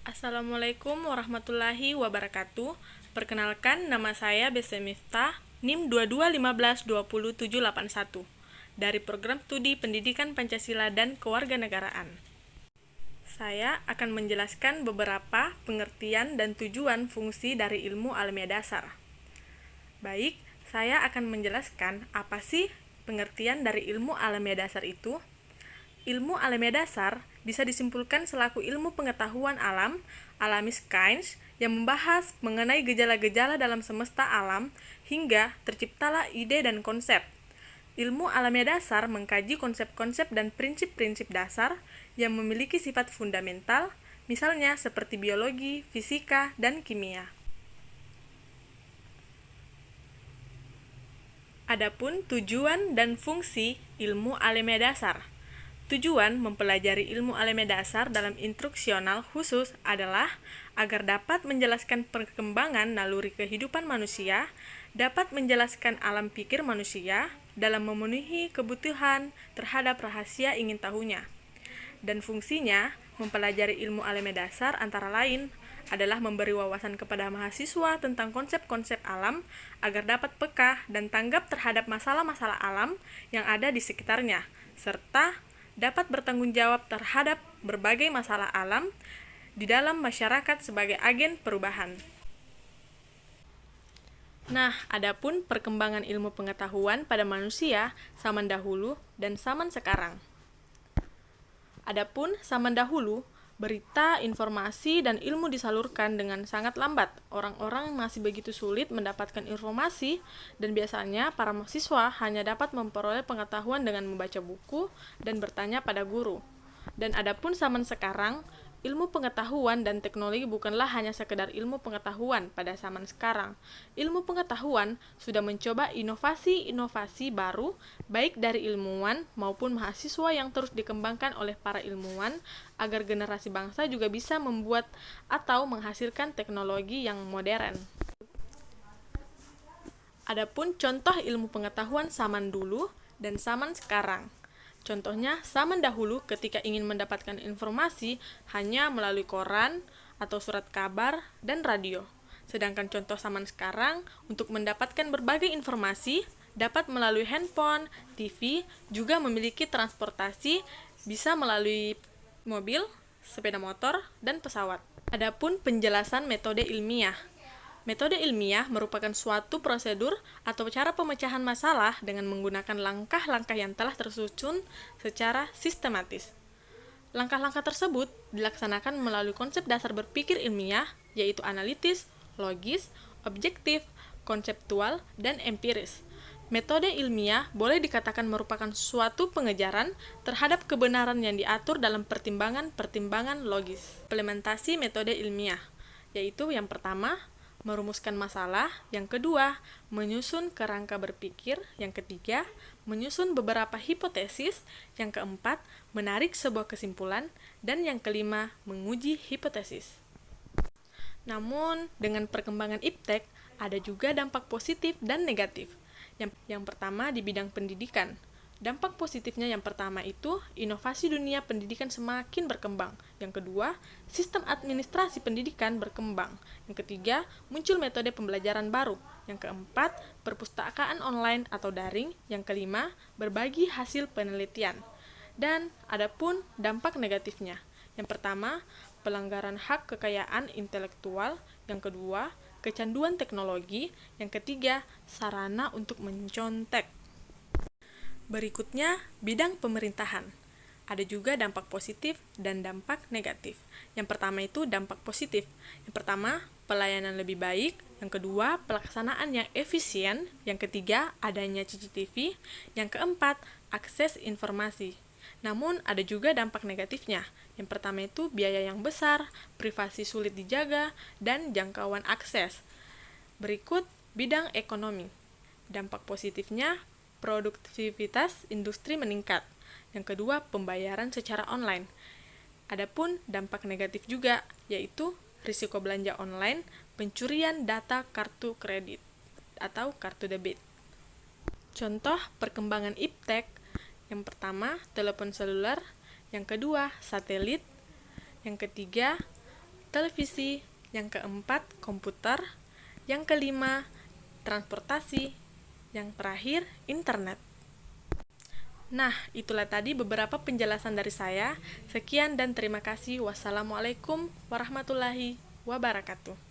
Assalamualaikum warahmatullahi wabarakatuh. Perkenalkan, nama saya Bese Miftah, NIM 22152071 dari Program Studi Pendidikan Pancasila dan Kewarganegaraan. Saya akan menjelaskan beberapa pengertian dan tujuan fungsi dari ilmu alamiah dasar. Baik, saya akan menjelaskan apa sih pengertian dari ilmu alamiah dasar itu. Ilmu alamiah dasar bisa disimpulkan selaku ilmu pengetahuan alam, alami science, yang membahas mengenai gejala-gejala dalam semesta alam hingga terciptalah ide dan konsep. Ilmu alamiah dasar mengkaji konsep-konsep dan prinsip-prinsip dasar yang memiliki sifat fundamental, misalnya seperti biologi, fisika, dan kimia. Adapun tujuan dan fungsi ilmu alamiah dasar. Tujuan mempelajari ilmu alamiah dasar dalam instruksional khusus adalah agar dapat menjelaskan perkembangan naluri kehidupan manusia, dapat menjelaskan alam pikir manusia dalam memenuhi kebutuhan terhadap rahasia ingin tahunya. Dan fungsinya mempelajari ilmu alamiah dasar antara lain adalah memberi wawasan kepada mahasiswa tentang konsep-konsep alam agar dapat peka dan tanggap terhadap masalah-masalah alam yang ada di sekitarnya, serta dapat bertanggung jawab terhadap berbagai masalah alam di dalam masyarakat sebagai agen perubahan. Nah, adapun perkembangan ilmu pengetahuan pada manusia zaman dahulu dan zaman sekarang. Adapun zaman dahulu, berita, informasi, dan ilmu disalurkan dengan sangat lambat. Orang-orang masih begitu sulit mendapatkan informasi, dan biasanya para mahasiswa hanya dapat memperoleh pengetahuan dengan membaca buku dan bertanya pada guru. Dan adapun zaman sekarang, ilmu pengetahuan dan teknologi bukanlah hanya sekedar ilmu pengetahuan pada zaman sekarang. Ilmu pengetahuan sudah mencoba inovasi-inovasi baru, baik dari ilmuwan maupun mahasiswa yang terus dikembangkan oleh para ilmuwan, agar generasi bangsa juga bisa membuat atau menghasilkan teknologi yang modern. Adapun contoh ilmu pengetahuan zaman dulu dan zaman sekarang. Contohnya, zaman dahulu ketika ingin mendapatkan informasi hanya melalui koran atau surat kabar dan radio. Sedangkan contoh zaman sekarang, untuk mendapatkan berbagai informasi dapat melalui handphone, TV, juga memiliki transportasi bisa melalui mobil, sepeda motor, dan pesawat. Adapun penjelasan metode ilmiah. Metode ilmiah merupakan suatu prosedur atau cara pemecahan masalah dengan menggunakan langkah-langkah yang telah tersusun secara sistematis. Langkah-langkah tersebut dilaksanakan melalui konsep dasar berpikir ilmiah, yaitu analitis, logis, objektif, konseptual, dan empiris. Metode ilmiah boleh dikatakan merupakan suatu pengejaran terhadap kebenaran yang diatur dalam pertimbangan-pertimbangan logis. Implementasi metode ilmiah, yaitu yang pertama, merumuskan masalah, yang kedua, menyusun kerangka berpikir, yang ketiga, menyusun beberapa hipotesis, yang keempat, menarik sebuah kesimpulan, dan yang kelima, menguji hipotesis. Namun, dengan perkembangan iptek, ada juga dampak positif dan negatif. Yang pertama di bidang pendidikan. Dampak positifnya yang pertama itu, inovasi dunia pendidikan semakin berkembang. Yang kedua, sistem administrasi pendidikan berkembang. Yang ketiga, muncul metode pembelajaran baru. Yang keempat, perpustakaan online atau daring. Yang kelima, berbagi hasil penelitian. Dan adapun dampak negatifnya. Yang pertama, pelanggaran hak kekayaan intelektual. Yang kedua, kecanduan teknologi. Yang ketiga, sarana untuk mencontek. Berikutnya, bidang pemerintahan. Ada juga dampak positif dan dampak negatif. Yang pertama itu dampak positif. Yang pertama, pelayanan lebih baik. Yang kedua, pelaksanaan yang efisien. Yang ketiga, adanya CCTV. Yang keempat, akses informasi. Namun, ada juga dampak negatifnya. Yang pertama itu biaya yang besar, privasi sulit dijaga, dan jangkauan akses. Berikut, bidang ekonomi. Dampak positifnya, produktivitas industri meningkat. Yang kedua, pembayaran secara online. Adapun dampak negatif juga, yaitu risiko belanja online, pencurian data kartu kredit atau kartu debit. Contoh perkembangan iptek, yang pertama, telepon seluler, yang kedua, satelit, yang ketiga, televisi, yang keempat, komputer, yang kelima, transportasi, yang terakhir, internet. Nah, itulah tadi beberapa penjelasan dari saya. Sekian dan terima kasih. Wassalamualaikum warahmatullahi wabarakatuh.